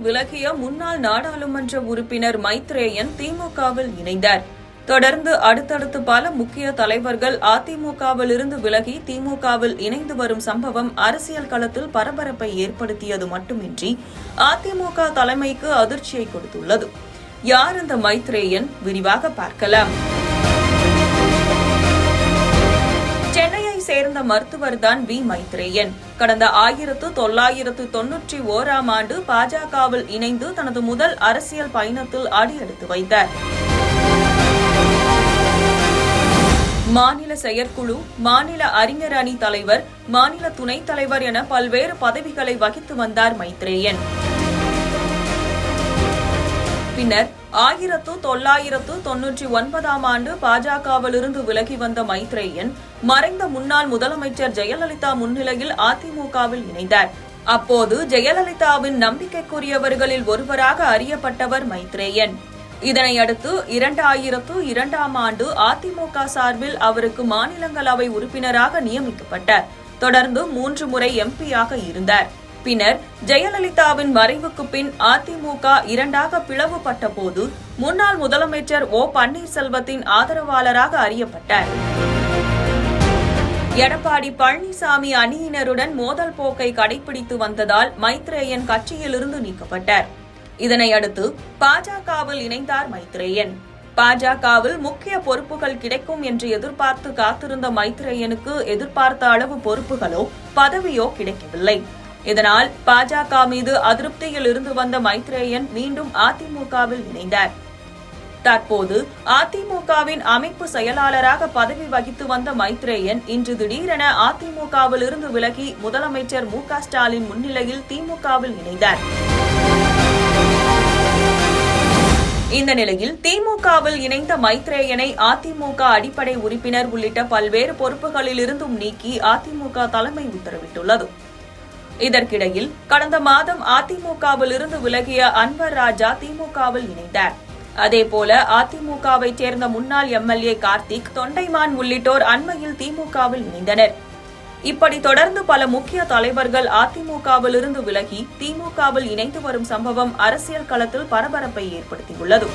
விலகிய முன்னாள் நாடாளுமன்ற உறுப்பினர் மைத்ரேயன் திமுகவில் இணைந்தார். தொடர்ந்து அடுத்தடுத்து பல முக்கிய தலைவர்கள் அதிமுகவிலிருந்து விலகி திமுகவில் இணைந்து வரும் சம்பவம் அரசியல் களத்தில் பரபரப்பை ஏற்படுத்தியது மட்டுமின்றி அதிமுக தலைமைக்கு அதிர்ச்சியை கொடுத்துள்ளது. யார் இந்த மைத்ரேயன்? விரிவாக பார்க்கலாம். சென்னையை சேர்ந்த மருத்துவர்தான் வி. மைத்ரேயன். கடந்த 1991ஆம் ஆண்டு பாஜகவில் இணைந்து தனது முதல் அரசியல் பயணத்தில் அடியெடுத்து வைத்தார். மாநில செயற்குழு, மாநில அறிஞர் அணி தலைவர், மாநில துணைத் தலைவர் என பல்வேறு பதவிகளை வகித்து வந்தார் மைத்ரேயன். பின்னர் 1999ஆம் ஆண்டு பாஜகவிலிருந்து விலகி வந்த மைத்ரேயன் மறைந்த முன்னாள் முதலமைச்சர் ஜெயலலிதா முன்னிலையில் அதிமுகவில் இணைந்தார். அப்போது ஜெயலலிதாவின் நம்பிக்கைக்குரியவர்களில் ஒருவராக அறியப்பட்டவர் மைத்ரேயன். இதனையடுத்து 2002ஆம் ஆண்டு அதிமுக சார்பில் அவருக்கு மாநிலங்களவை உறுப்பினராக நியமிக்கப்பட்டார். தொடர்ந்து 3 முறை எம்பியாக இருந்தார். பின்னர் ஜெயலலிதாவின் மறைவுக்கு பின் அதிமுக இரண்டாக பிளவுபட்ட போது முன்னாள் முதலமைச்சர் ஓ. பன்னீர்செல்வத்தின் ஆதரவாளராக அறியப்பட்டார். எடப்பாடி பழனிசாமி அணியினருடன் மோதல் போக்கை கடைபிடித்து வந்ததால் மைத்ரேயன் கட்சியிலிருந்து நீக்கப்பட்டார். இதனையடுத்து பாஜகவில் இணைந்தார் மைத்ரேயன். பாஜகவில் முக்கிய பொறுப்புகள் கிடைக்கும் என்று எதிர்பார்த்து காத்திருந்த மைத்ரேயனுக்கு எதிர்பார்த்த அளவு பொறுப்புகளோ பதவியோ கிடைக்கவில்லை. இதனால் பாஜக மீது அதிருப்தியில் இருந்து வந்த மைத்ரேயன் மீண்டும் அதிமுகவில் இணைந்தார். தற்போது அதிமுகவின் அமைப்பு செயலாளராக பதவி வகித்து வந்த மைத்ரேயன் இன்று திடீரென அதிமுகவில் இருந்து விலகி முதலமைச்சர் மு. க. ஸ்டாலின் முன்னிலையில் திமுகவில் இணைந்தார். இந்த நிலையில் திமுகவில் இணைந்த மைத்ரேயனை அதிமுக அடிப்படை உறுப்பினர் உள்ளிட்ட பல்வேறு பொறுப்புகளில் இருந்தும் நீக்கி அதிமுக தலைமை உத்தரவிட்டுள்ளது. இதற்கிடையில் கடந்த மாதம் அதிமுகவில் இருந்து விலகிய அன்வர் ராஜா திமுகவில் இணைந்தார். அதேபோல அதிமுகவை சேர்ந்த முன்னாள் எம்எல்ஏ கார்த்திக், தொண்டைமான் உள்ளிட்டோர் அண்மையில் திமுகவில் இணைந்தனர். இப்படி தொடர்ந்து பல முக்கிய தலைவர்கள் அதிமுகவில் இருந்து விலகி திமுகவில் இணைந்து வரும் சம்பவம் அரசியல் களத்தில் பரபரப்பை ஏற்படுத்தியுள்ளது.